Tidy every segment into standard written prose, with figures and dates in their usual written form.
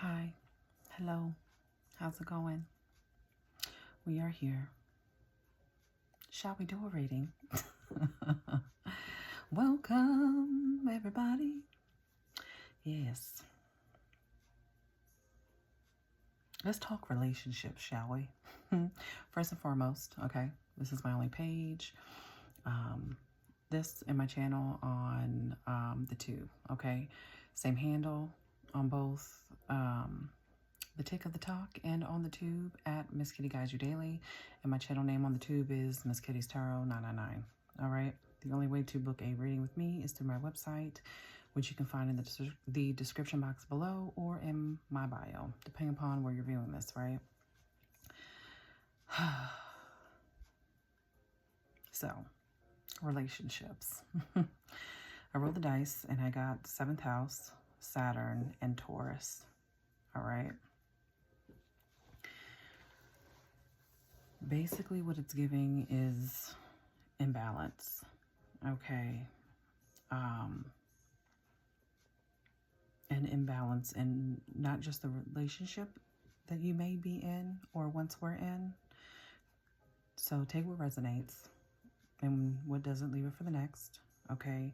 Hi, hello, how's it going? We are here. Shall we do a reading? Welcome, everybody. Yes. Let's talk relationships, shall we? First and foremost, okay, this is my only page. This and my channel on the tube, okay? Same handle on both the Tick of the Talk and on the tube at Miss Kitty Guides You Daily. And my channel name on the tube is Miss Kitty's Tarot 999. All right. The only way to book a reading with me is through my website, which you can find in the description box below or in my bio, depending upon where you're viewing this, right? So, relationships. I rolled the dice and I got 7th house, Saturn, and Taurus. All right. Basically, what it's giving is imbalance. Okay. An imbalance in not just the relationship that you may be in or once were in. So take what resonates and what doesn't, leave it for the next. Okay.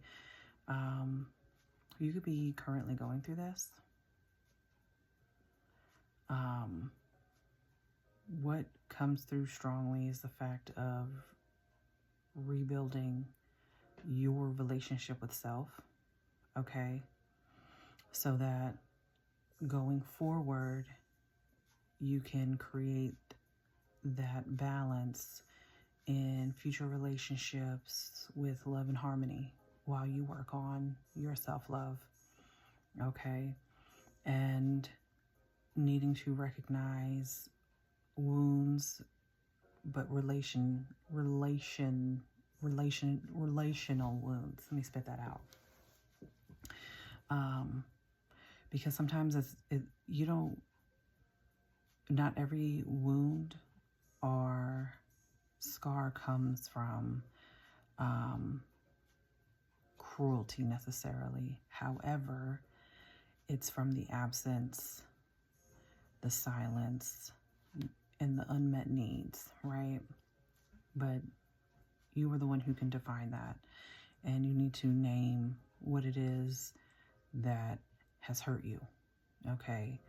You could be currently going through this. What comes through strongly is the fact of rebuilding your relationship with self, okay? So that going forward, you can create that balance in future relationships with love and harmony while you work on your self-love, okay? And needing to recognize wounds, but relational wounds. Let me spit that out. Because sometimes not every wound or scar comes from cruelty necessarily. However, it's from the absence, the silence, and the unmet needs, right? But you are the one who can define that. And you need to name what it is that has hurt you, okay?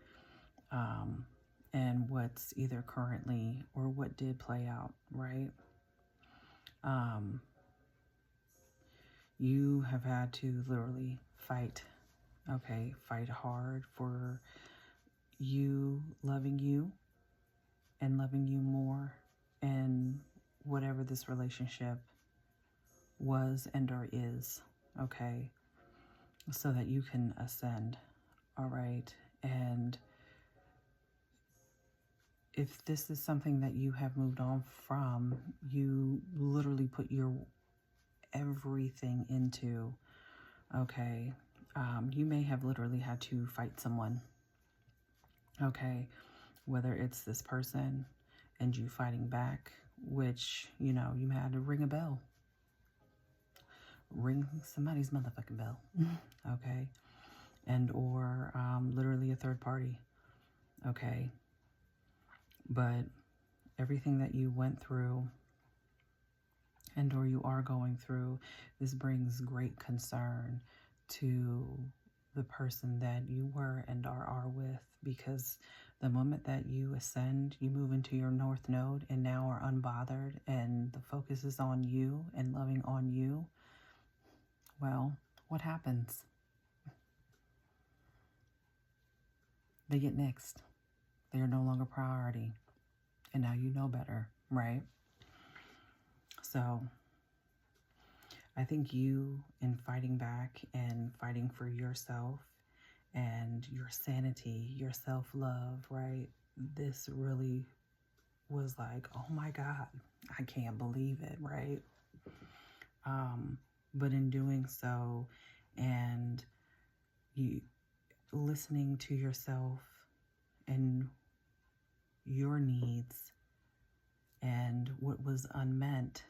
And what's either currently or what did play out, right? You have had to literally fight, okay? Fight hard for you loving you and loving you more, and whatever this relationship was and or is, okay? So that you can ascend, all right? And if this is something that you have moved on from, you literally put your everything into, okay? You may have literally had to fight someone, okay? Whether it's this person and you fighting back, which, you had to ring a bell. Ring somebody's motherfucking bell, okay? And or literally a third party, okay? But everything that you went through and or you are going through, this brings great concern to the person that you were and are with, because the moment that you ascend, you move into your north node and now are unbothered and the focus is on you and loving on you. Well, what happens? They get nixed. They are no longer priority. And now you know better, right? So I think you, in fighting back and fighting for yourself and your sanity, your self-love, right? This really was like, oh my God, I can't believe it, right? But in doing so and you listening to yourself and your needs and what was unmet,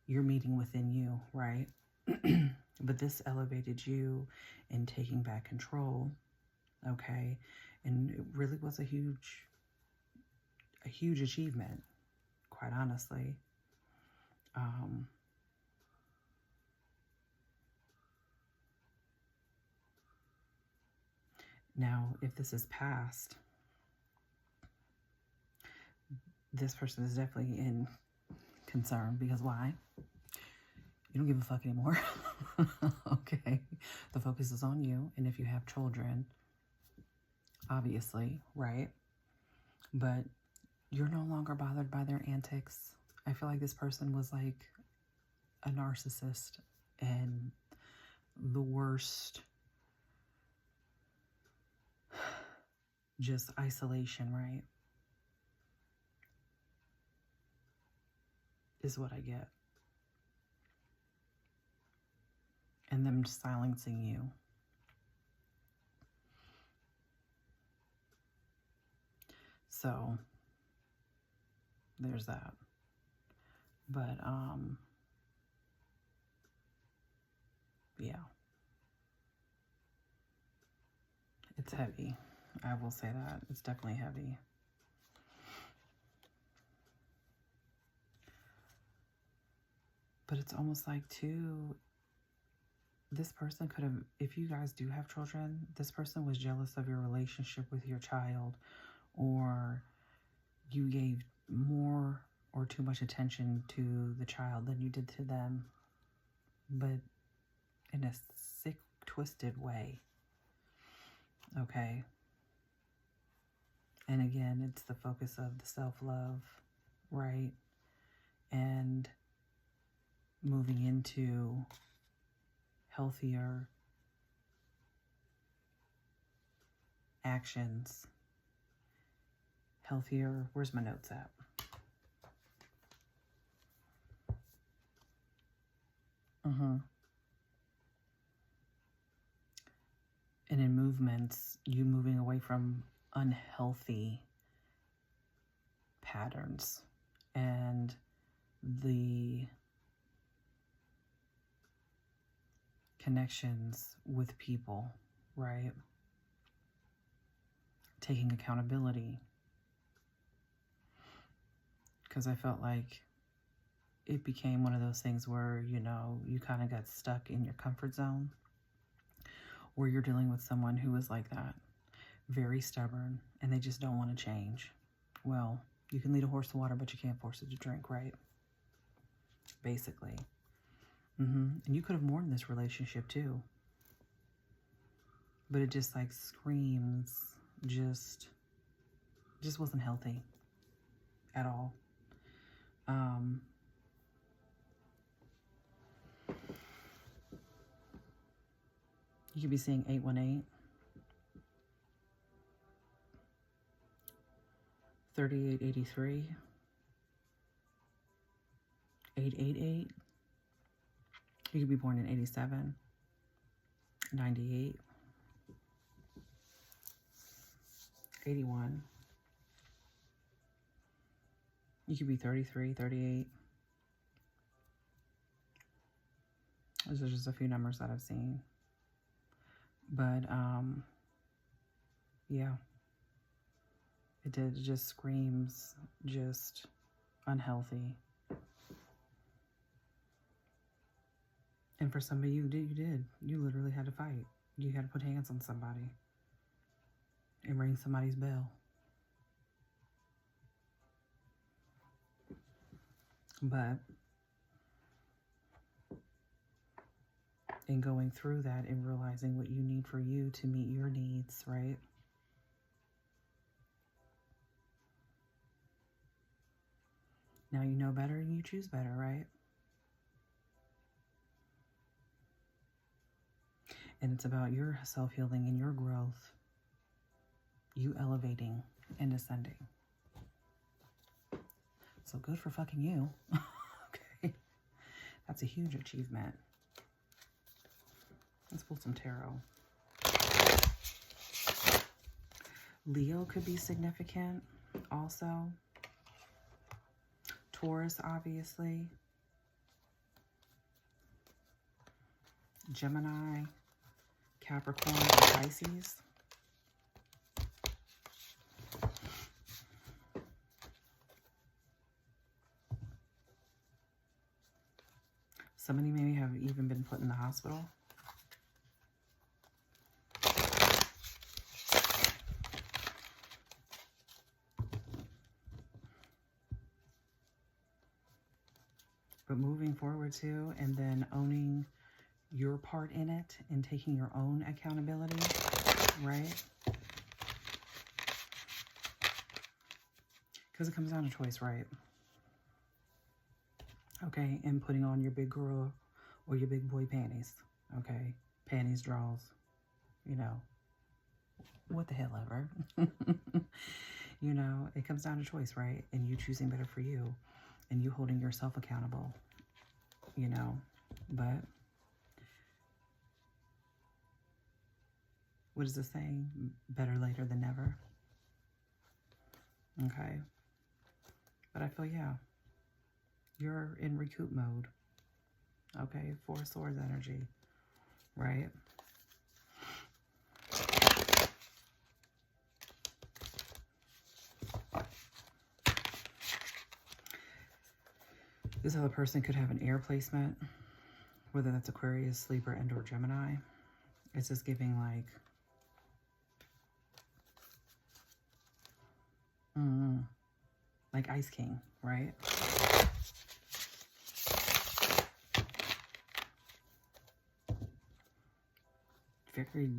you're meeting within you, right? But this elevated you in taking back control okay? And it really was a huge achievement, quite honestly. Now, if this is past, this person is definitely in concern, because why? You don't give a fuck anymore. Okay? The focus is on you, and if you have children, obviously, right? But you're no longer bothered by their antics. I feel like this person was like a narcissist and the worst, just isolation, right? Is what I get. And them silencing you. So there's that. But yeah. It's heavy. I will say that. It's definitely heavy. But it's almost like, too, this person could have, if you guys do have children, this person was jealous of your relationship with your child, or you gave more or too much attention to the child than you did to them, but in a sick, twisted way. Okay? And again, it's the focus of the self-love, right? And moving into healthier actions, healthier, where's my notes at? And in movements, you moving away from unhealthy patterns and the connections with people, right? Taking accountability. Because I felt like it became one of those things where, you know, you kind of got stuck in your comfort zone, where you're dealing with someone who is like that, very stubborn, and they just don't want to change. Well, you can lead a horse to water, but you can't force it to drink, right? Basically. And you could have mourned this relationship too. But it just like screams, just wasn't healthy at all. You could be seeing 818, 3883, 888. You could be born in 87, 98, 81. You could be 33, 38. Those are just a few numbers that I've seen. But, yeah. It did. It just screams just unhealthy. And for some of you, you did. You literally had to fight. You had to put hands on somebody and ring somebody's bell. But in going through that and realizing what you need for you to meet your needs, right? Now you know better and you choose better, right? And it's about your self-healing and your growth. You elevating and ascending. So good for fucking you. Okay. That's a huge achievement. Let's pull some tarot. Leo could be significant also. Taurus, obviously. Gemini, Capricorn, and Pisces. Somebody may have even been put in the hospital. But moving forward too, and then owning your part in it and taking your own accountability, right? Because it comes down to choice, right? Okay, and putting on your big girl or your big boy panties, okay? Panties, draws, you know, what the hell ever. You know, it comes down to choice, right? And you choosing better for you and you holding yourself accountable, you know, but what is the saying? Better later than never. Okay. But I feel, yeah, you're in recoup mode. Okay, Four of Swords energy, right? This other person could have an air placement, whether that's Aquarius, Libra, and or Gemini. It's just giving like Ice King, right? Very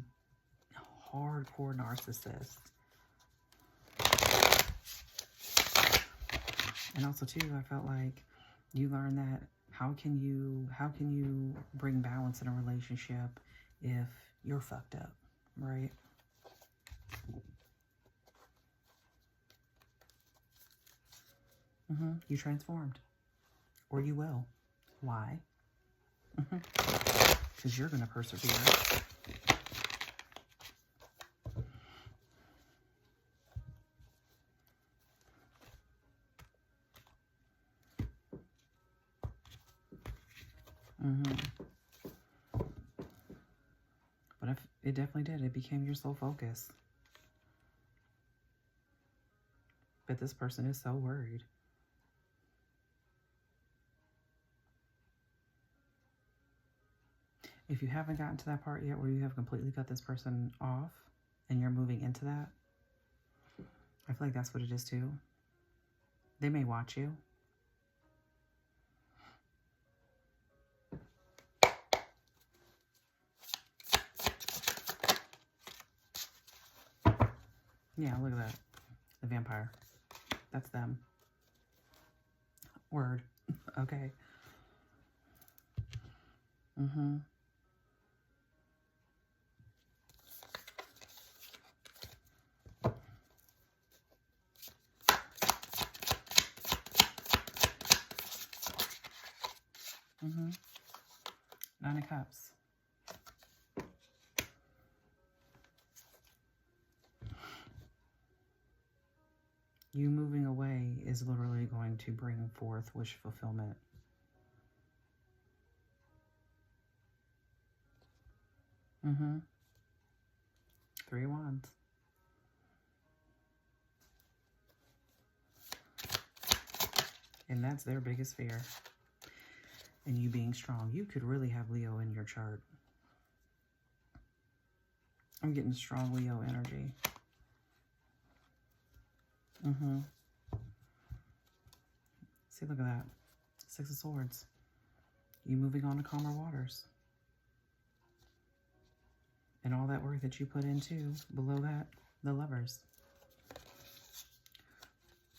hardcore narcissist. And also too, I felt like you learned that how can you bring balance in a relationship if you're fucked up, right? You transformed, or you will. Why? Because you're going to persevere. But if it definitely did. It became your sole focus. But this person is so worried. If you haven't gotten to that part yet where you have completely cut this person off and you're moving into that, I feel like that's what it is too. They may watch you. Yeah, look at that. The vampire. That's them. Word. Okay. Nine of Cups. You moving away is literally going to bring forth wish fulfillment. Three of Wands. And that's their biggest fear. And you being strong. You could really have Leo in your chart. I'm getting strong Leo energy. See, look at that. Six of Swords. You moving on to calmer waters. And all that work that you put into, below that, the Lovers.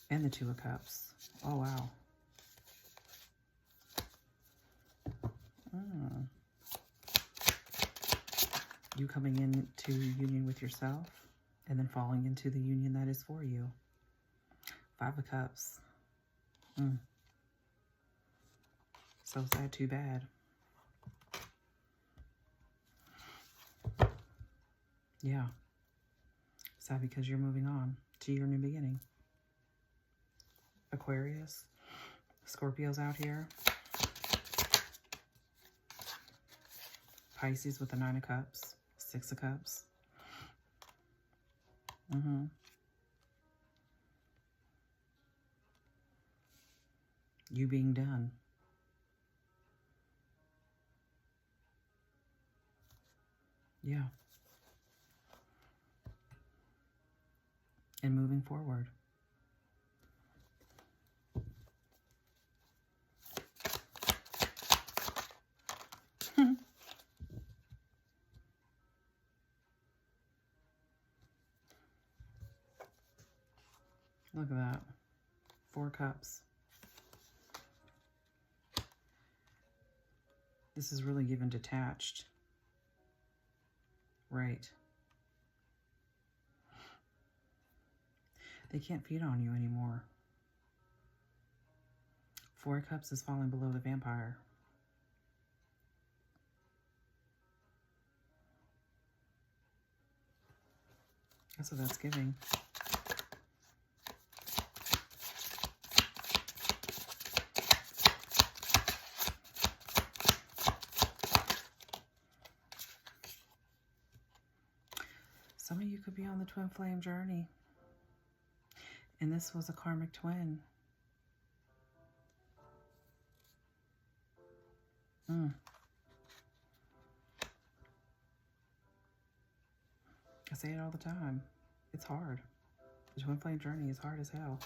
And the Two of Cups. Oh, wow. You coming into union with yourself and then falling into the union that is for you. Five of Cups. So sad, too bad. Yeah. Sad because you're moving on to your new beginning. Aquarius. Scorpios out here. Pisces with the Nine of Cups. Six of Cups. You being done. Yeah. And moving forward. Look at that. 4 cups. This is really even detached. Right. They can't feed on you anymore. 4 cups is falling below the vampire. That's what that's giving. Some of you could be on the twin flame journey. And this was a karmic twin. I say it all the time. It's hard. The twin flame journey is hard as hell.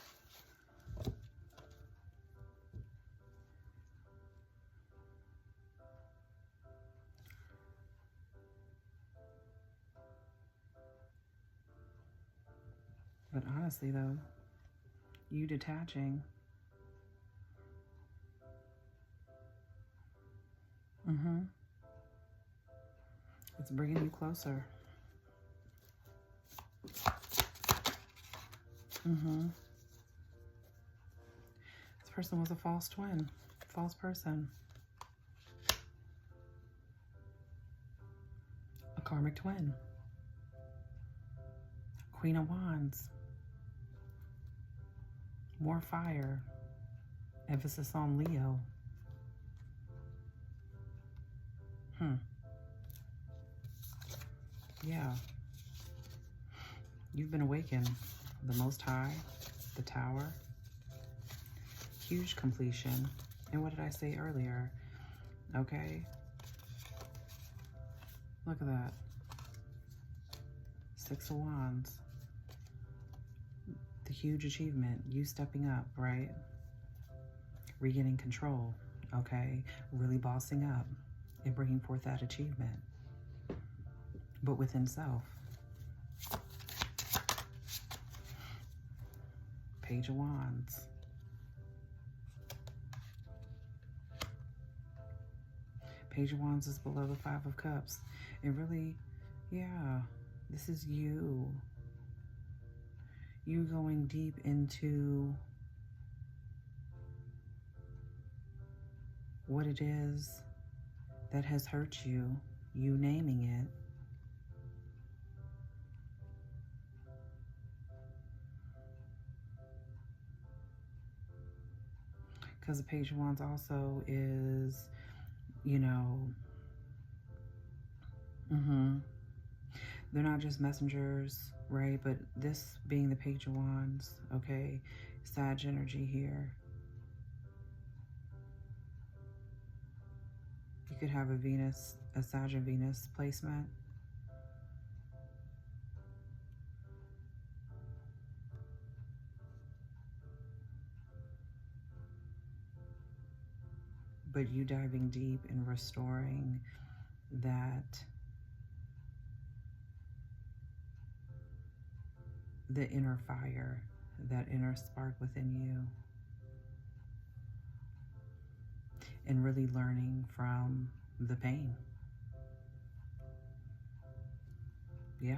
But honestly, though, you detaching, it's bringing you closer. This person was a false twin, false person. A karmic twin. Queen of Wands. More fire. Emphasis on Leo. Yeah. You've been awakened. The Most High. The Tower. Huge completion. And what did I say earlier? Okay. Look at that. 6 of Wands. The huge achievement. You stepping up, right? Regaining control. Okay. Really bossing up and bringing forth that achievement. But within self. Page of Wands. Page of Wands is below the 5 of Cups. And really, yeah, this is you. You going deep into what it is that has hurt you. You naming it. Because the Page of Wands also is, you know, they're not just messengers, right? But this being the Page of Wands, okay, Sag energy here. You could have a Venus, a Sag and Venus placement. But you diving deep and restoring that, the inner fire, that inner spark within you. And really learning from the pain. Yeah.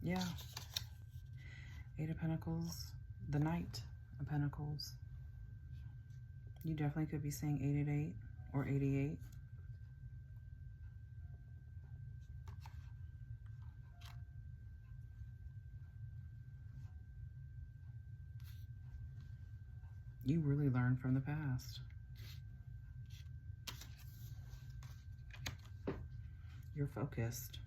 Yeah. 8 of Pentacles, the Knight of Pentacles. You definitely could be saying 888 or 88. You really learn from the past. You're focused.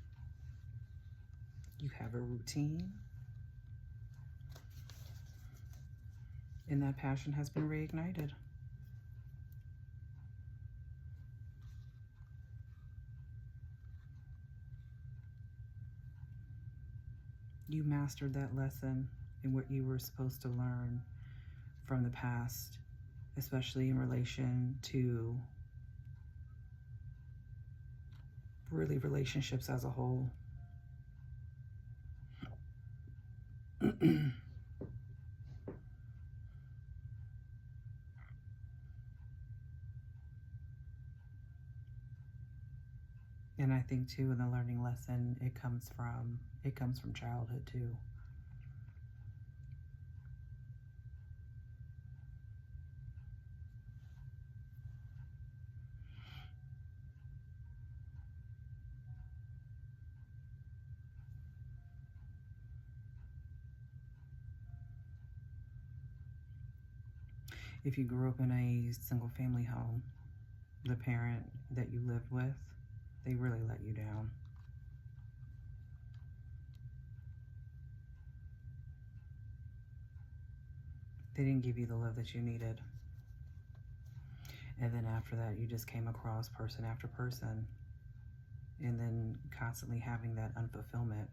You have a routine. And that passion has been reignited. You mastered that lesson in what you were supposed to learn from the past, especially in relation to really relationships as a whole. And I think too, in the learning lesson, it comes from childhood too. If you grew up in a single family home, the parent that you lived with, they really let you down. They didn't give you the love that you needed. And then after that, you just came across person after person, and then constantly having that unfulfillment,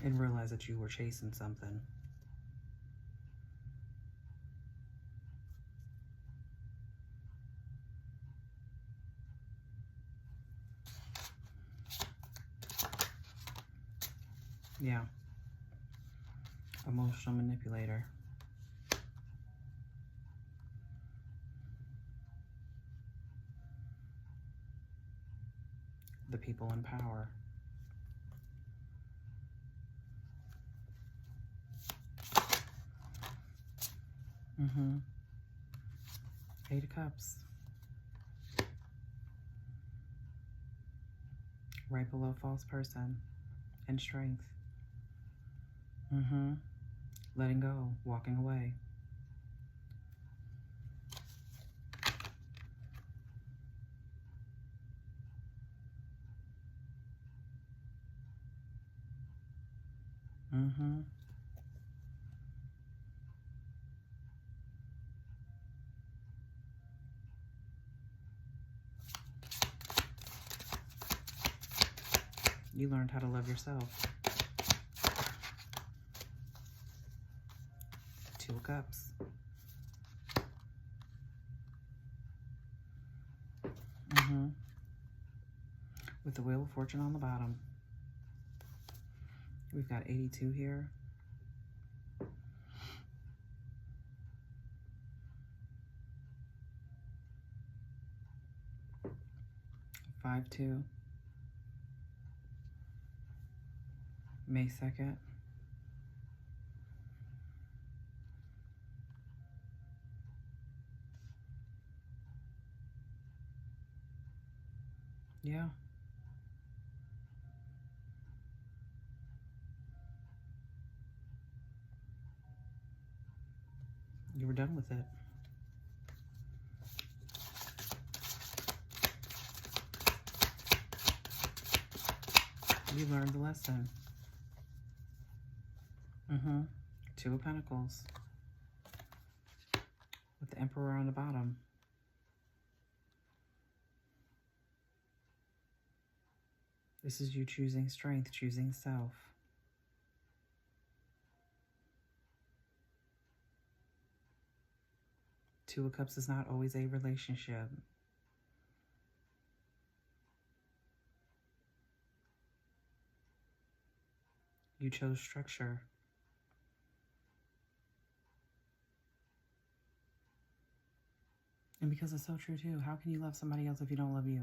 and realize that you were chasing something. Yeah. Emotional manipulator. The people in power. Eight of Cups. Right below false person and strength. Letting go, walking away. You learned how to love yourself. Two of Cups. With the Wheel of Fortune on the bottom. We've got 82 here. 5-2. May 2nd. Yeah. You were done with it. You learned the lesson. Two of Pentacles. With the Emperor on the bottom. This is you choosing strength, choosing self. Two of Cups is not always a relationship. You chose structure. And because it's so true too, how can you love somebody else if you don't love you?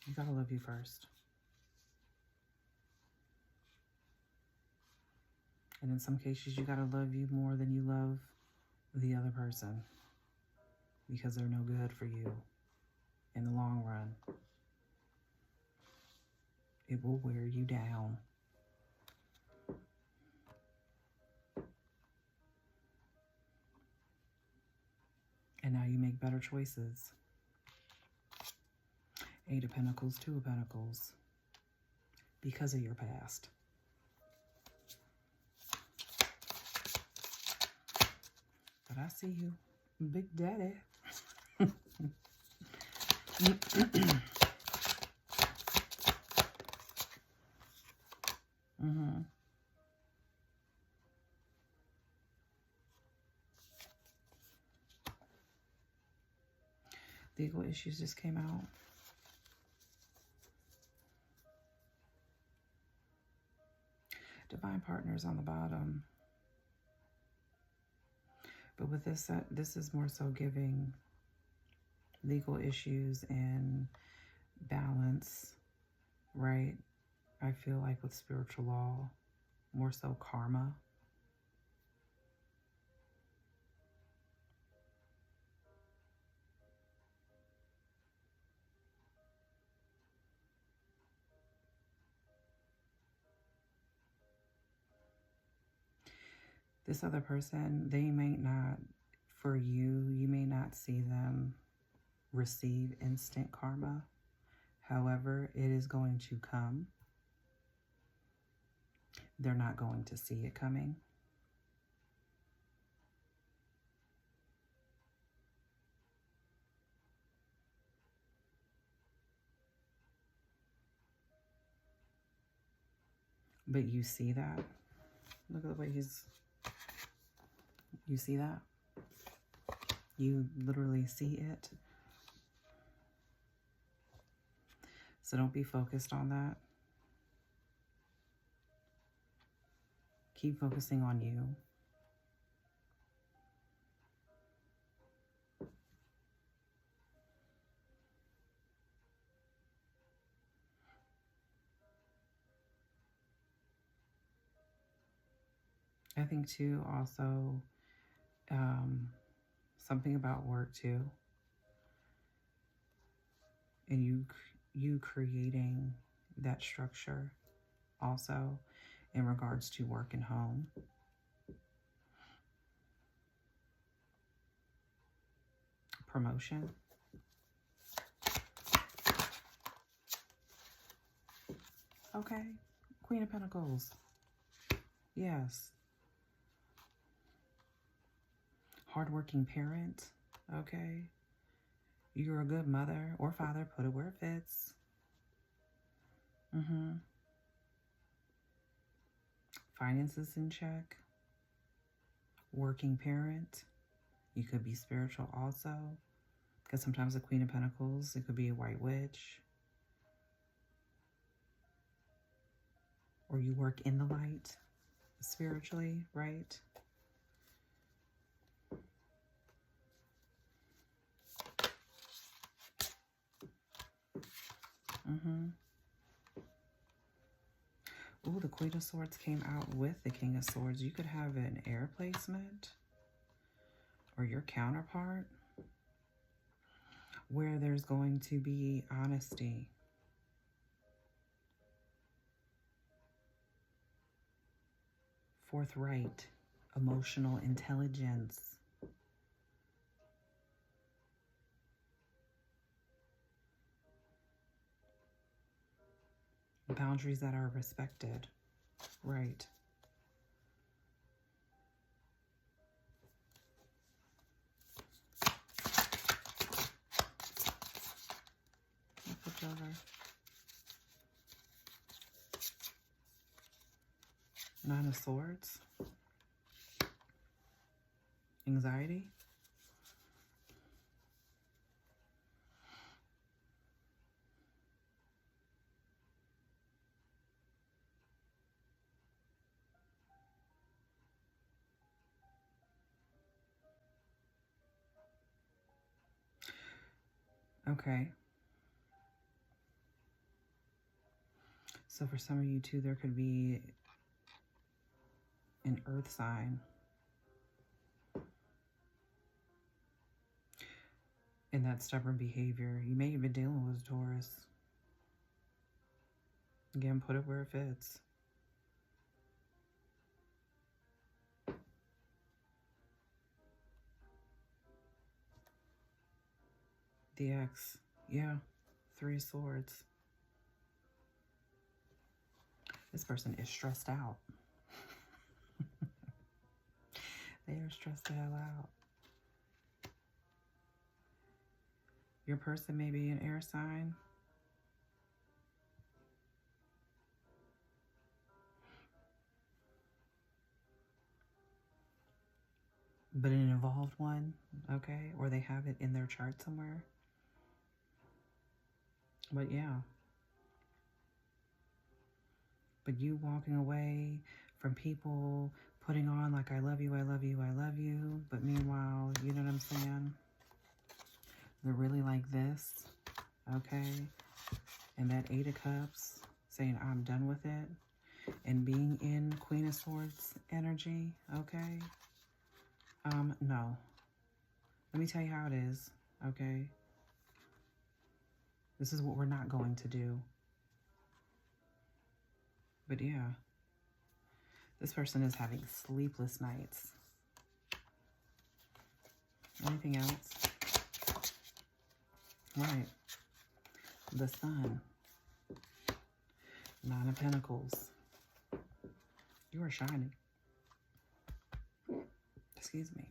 You gotta love you first. And in some cases, you gotta love you more than you love the other person, because they're no good for you. in the long run. It will wear you down. And now you make better choices. 8 of Pentacles, 2 of Pentacles. Because of your past. But I see you, Big Daddy. Legal issues just came out. Divine partners on the bottom. But with this, this is more so giving legal issues and balance, right? I feel like with spiritual law, more so karma. This other person, they may not, for you, you may not see them receive instant karma. However, it is going to come. They're not going to see it coming. But you see that. Look at the way he's... You see that? You literally see it. So don't be focused on that. Keep focusing on you. I think too, also, something about work too. And you creating that structure also in regards to work and home. Promotion. Okay. Queen of Pentacles. Yes. Hardworking parent. Okay. You're a good mother or father. Put it where it fits. Finances in check. Working parent. You could be spiritual also. Because sometimes the Queen of Pentacles, it could be a white witch. Or you work in the light spiritually, right? Ooh, the Queen of Swords came out with the King of Swords. You could have an air placement or your counterpart where there's going to be honesty. Forthright, emotional intelligence. Boundaries that are respected. Right. Flip over. Nine of Swords. Anxiety. Okay. So for some of you too, there could be an earth sign. in that stubborn behavior. You may have been dealing with Taurus. Again, put it where it fits. The X. Yeah. 3 of Swords. This person is stressed out. They are stressed the hell out. Your person may be an air sign. But an involved one, okay? Or they have it in their chart somewhere. But yeah. But you walking away from people putting on like, I love you, I love you, I love you. But meanwhile, you know what I'm saying? They're really like this, okay? And that 8 of Cups saying, I'm done with it. And being in Queen of Swords energy, okay? No. Let me tell you how it is, okay? This is what we're not going to do. But yeah. This person is having sleepless nights. Anything else? Right. The Sun. 9 of Pentacles. You are shining. Excuse me.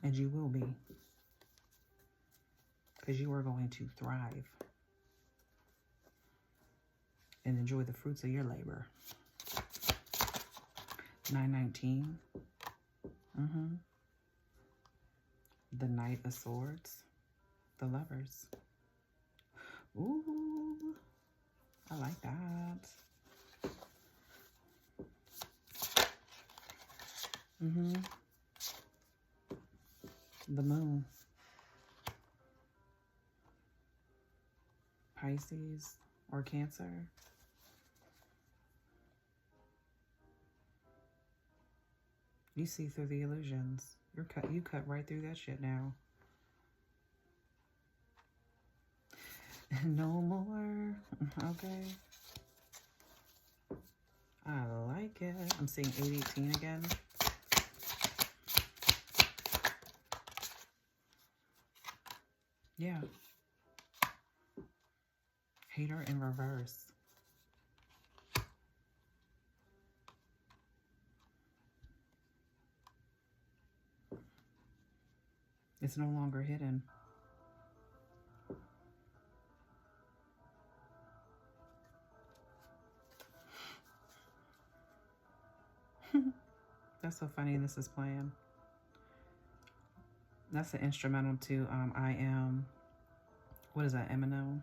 And you will be. Because you are going to thrive. And enjoy the fruits of your labor. 919. The Knight of Swords. The Lovers. Ooh. I like that. The Moon. Pisces or Cancer. You see through the illusions. You cut right through that shit now. No more. Okay. I like it. I'm seeing 818 again. Yeah. Hater in reverse. It's no longer hidden. That's so funny this is playing. That's the instrumental to I Am. What is that, Eminem?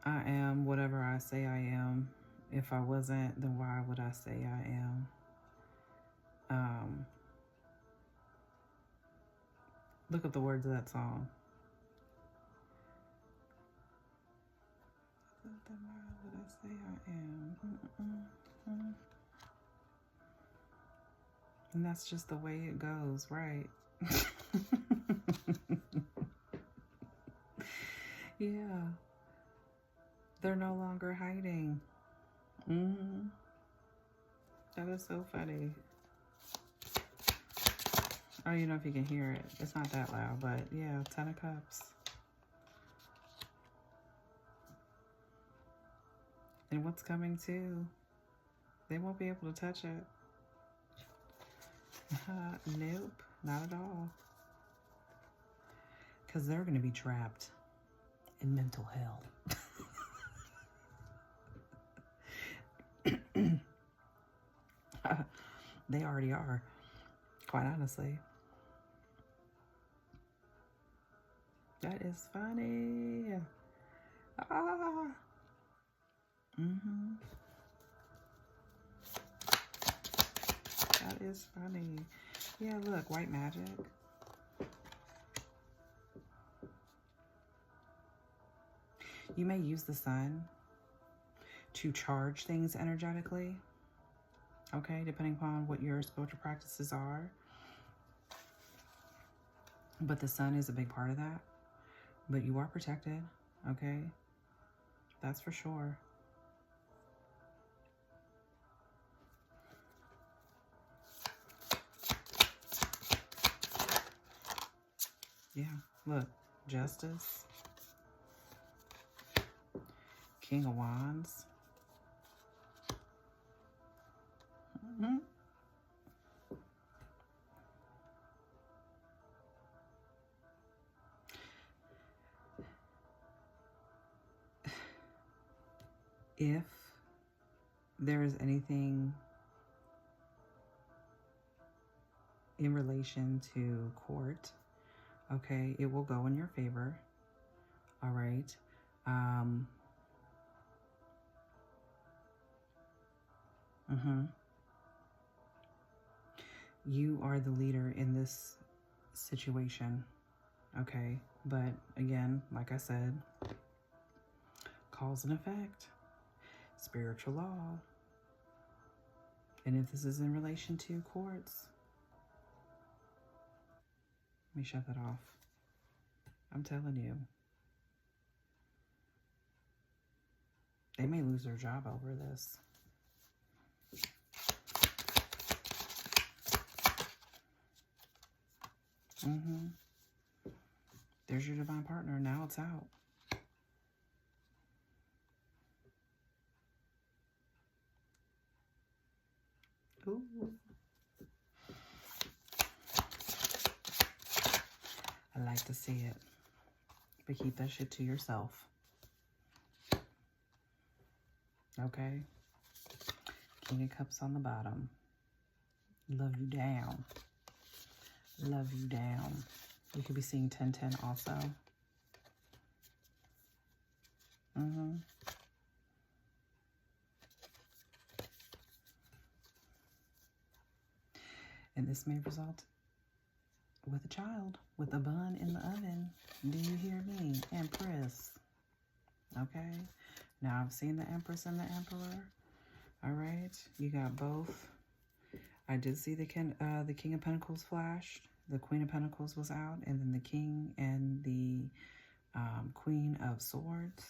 I am whatever I say I am. If I wasn't, then why would I say I am? Look up the words of that song. Then why would I say I am? And that's just the way it goes, right? Yeah. They're no longer hiding. That is so funny. I don't even know if you can hear it. It's not that loud, but yeah, 10 of Cups. And what's coming too? They won't be able to touch it. Nope, not at all. Because they're going to be trapped in mental hell. They already are, quite honestly. That is funny. Ah. That is funny. Yeah, look, white magic. You may use the sun to charge things energetically, okay, depending upon what your spiritual practices are. But the sun is a big part of that. But you are protected, okay? That's for sure. Yeah, look, Justice, King of Wands. Mm-hmm. If there is anything in relation to court, okay, it will go in your favor, all right? You are the leader in this situation, okay? But again, like I said, cause and effect, spiritual law. And if this is in relation to courts, let me shut that off. I'm telling you, they may lose their job over this. There's your divine partner. Now it's out. Ooh. I like to see it. But keep that shit to yourself. Okay? King of Cups on the bottom. Love you down. Love you down. You could be seeing 1010 also. And this may result with a child, with a bun in the oven. Do you hear me? Empress. Okay? Now, I've seen the Empress and the Emperor. All right? You got both. I did see the King of Pentacles flashed. The Queen of Pentacles was out. And then the King and the Queen of Swords.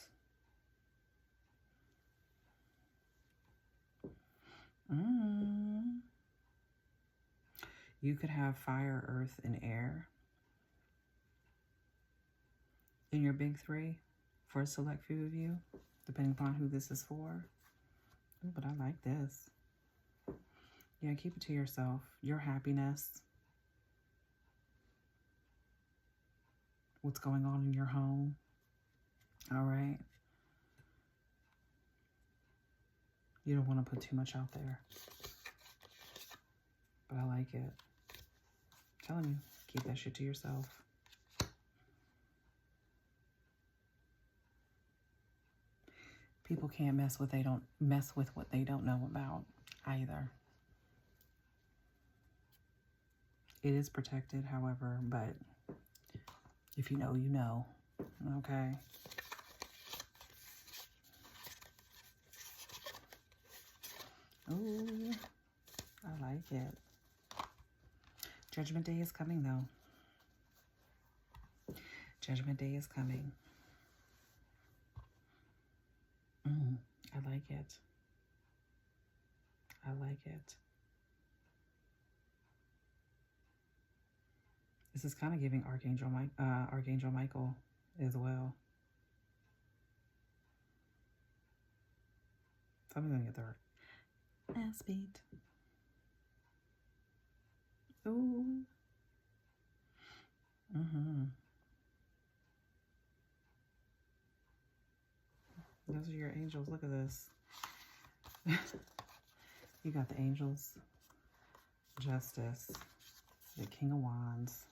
You could have fire, earth, and air in your big three for a select few of you, depending upon who this is for. Ooh, but I like this. Yeah, keep it to yourself. Your happiness. What's going on in your home. All right. You don't want to put too much out there. But I like it. I'm telling you, keep that shit to yourself. People can't mess with what they don't know about either. It is protected, however, but if you know, you know. Okay. Ooh, I like it. Judgment Day is coming, though. Judgment Day is coming. I like it. I like it. This is kind of giving Archangel Michael as well. So I'm going to get the ass beat. Ooh. Those are your angels. Look at this. You got the angels. Justice. The King of Wands.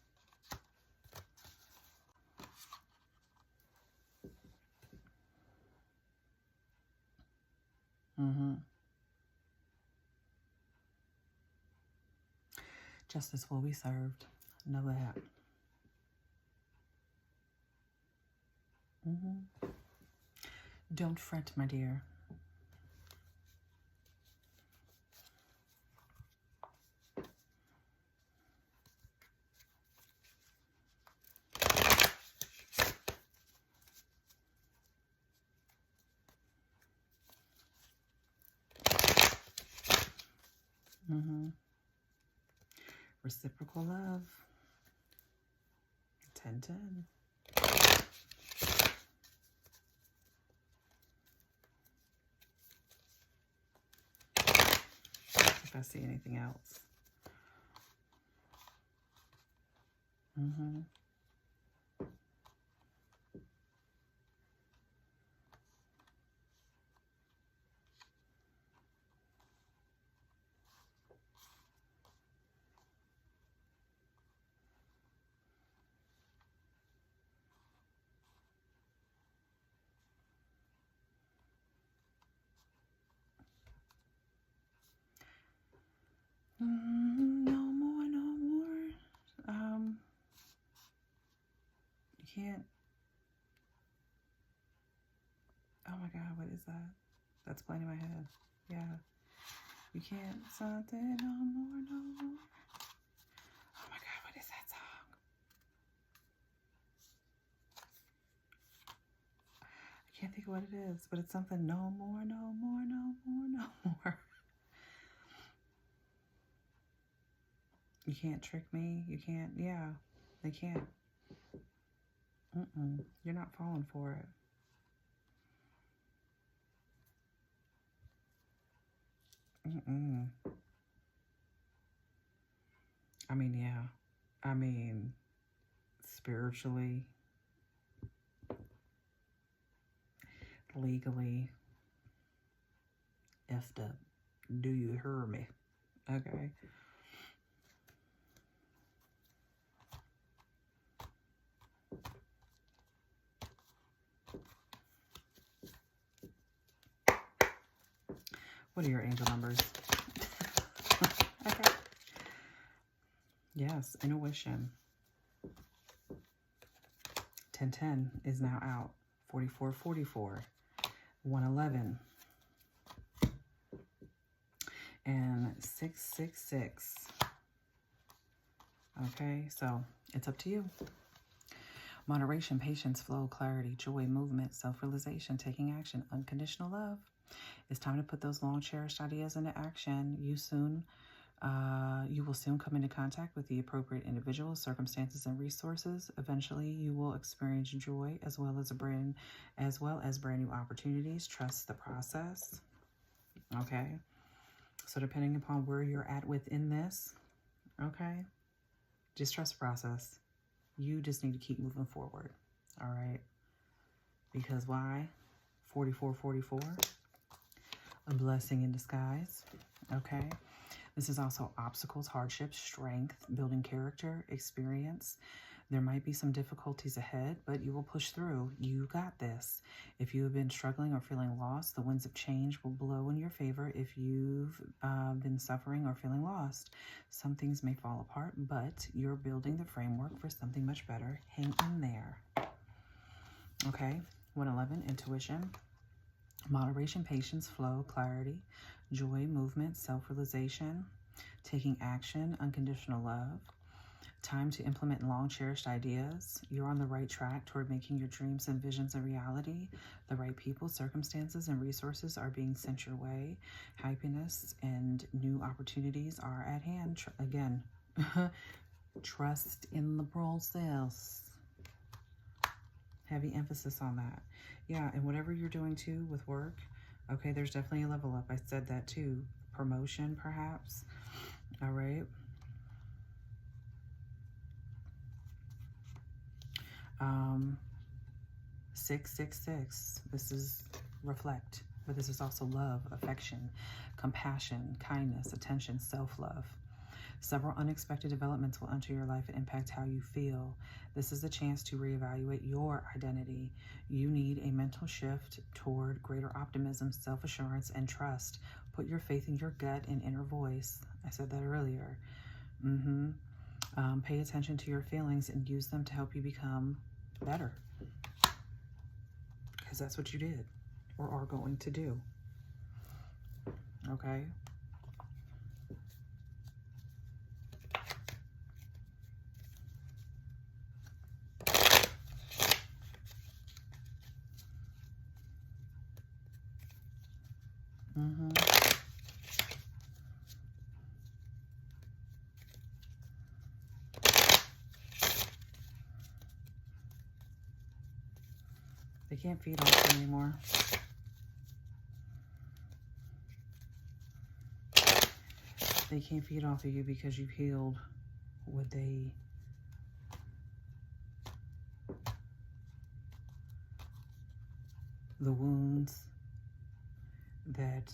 Justice will be served. Know that. Don't fret, my dear. Reciprocal love. 10-10. If I see anything else. No more, no more. You can't. Oh my God, what is that? That's playing in my head. Yeah. You can't. Something, no more, no more. Oh my God, what is that song? I can't think of what it is, but it's something, no more, no more, no more, no more. You can't trick me. You can't. Yeah, they can't. You're not falling for it. I mean, yeah. I mean, spiritually, legally, effed up. Do you hear me? Okay. What are your angel numbers? Okay. Yes, intuition. 1010 is now out. 4444. 111. And 666. Okay, so it's up to you. Moderation, patience, flow, clarity, joy, movement, self-realization, taking action, unconditional love. It's time to put those long cherished ideas into action. You will soon come into contact with the appropriate individuals, circumstances, and resources. Eventually, you will experience joy as well as brand new opportunities. Trust the process. Okay. So depending upon where you're at within this, okay, just trust the process. You just need to keep moving forward. All right. Because why? 4444. A blessing in disguise. Okay. This is also obstacles, hardships, strength, building character, experience. There might be some difficulties ahead, but you will push through. You got this. If you have been struggling or feeling lost, the winds of change will blow in your favor. If you've been suffering or feeling lost, some things may fall apart, but you're building the framework for something much better. Hang in there. Okay, 111, intuition. Moderation, patience, flow, clarity, joy, movement, self-realization, taking action, unconditional love. Time to implement long-cherished ideas. You're on the right track toward making your dreams and visions a reality. The right people, circumstances, and resources are being sent your way. Happiness and new opportunities are at hand. Again, trust in the process. Heavy emphasis on that. Yeah, and whatever you're doing too with work, okay, there's definitely a level up. I said that too. Promotion, perhaps. All right. 666. This is reflect, but this is also love, affection, compassion, kindness, attention, self-love. Several unexpected developments will enter your life and impact how you feel. This is a chance to reevaluate your identity. You need a mental shift toward greater optimism, self-assurance, and trust. Put your faith in your gut and inner voice. I said that earlier. Pay attention to your feelings and use them to help you become better. Because that's what you did. or are going to do. Okay? They can't feed off you anymore. They can't feed off of you because you've healed what they the wounds that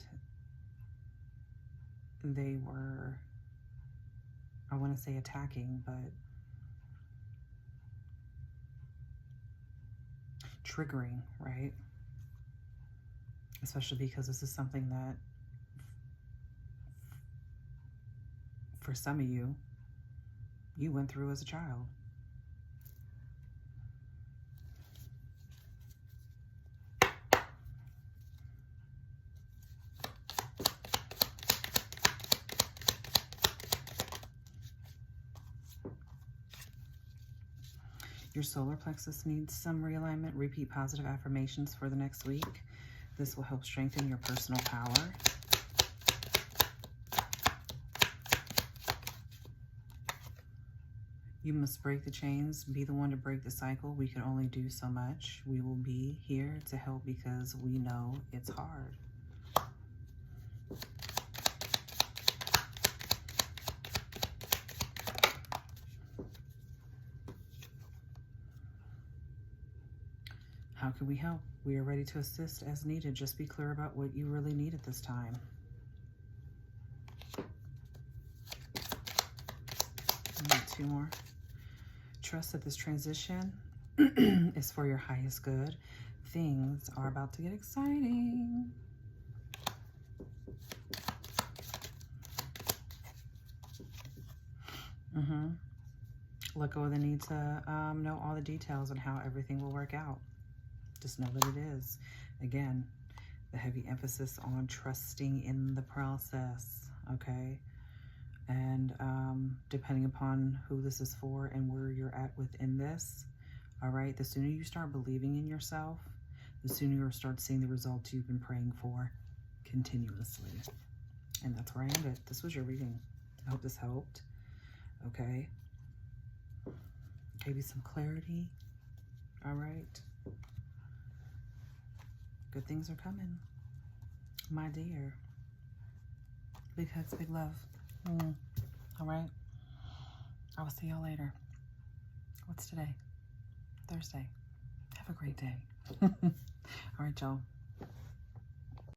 they were, I want to say attacking, but triggering, right? Especially because this is something that for some of you, you went through as a child. Your solar plexus needs some realignment. Repeat positive affirmations for the next week. This will help strengthen your personal power. You must break the chains, be the one to break the cycle. We can only do so much. We will be here to help because we know it's hard. How can we help? We are ready to assist as needed. Just be clear about what you really need at this time. Two more. Trust that this transition is for your highest good. Things are about to get exciting. Let go of the need to know all the details on how everything will work out. Just know that it is. Again, the heavy emphasis on trusting in the process, okay? And depending upon who this is for and where you're at within this, all right, the sooner you start believing in yourself, the sooner you'll start seeing the results you've been praying for continuously. And that's where I ended. This was your reading. I hope this helped, okay? Gave you some clarity, all right? Good things are coming, my dear. Big hugs, big love. All right. I will see y'all later. What's today? Thursday. Have a great day. All right, y'all.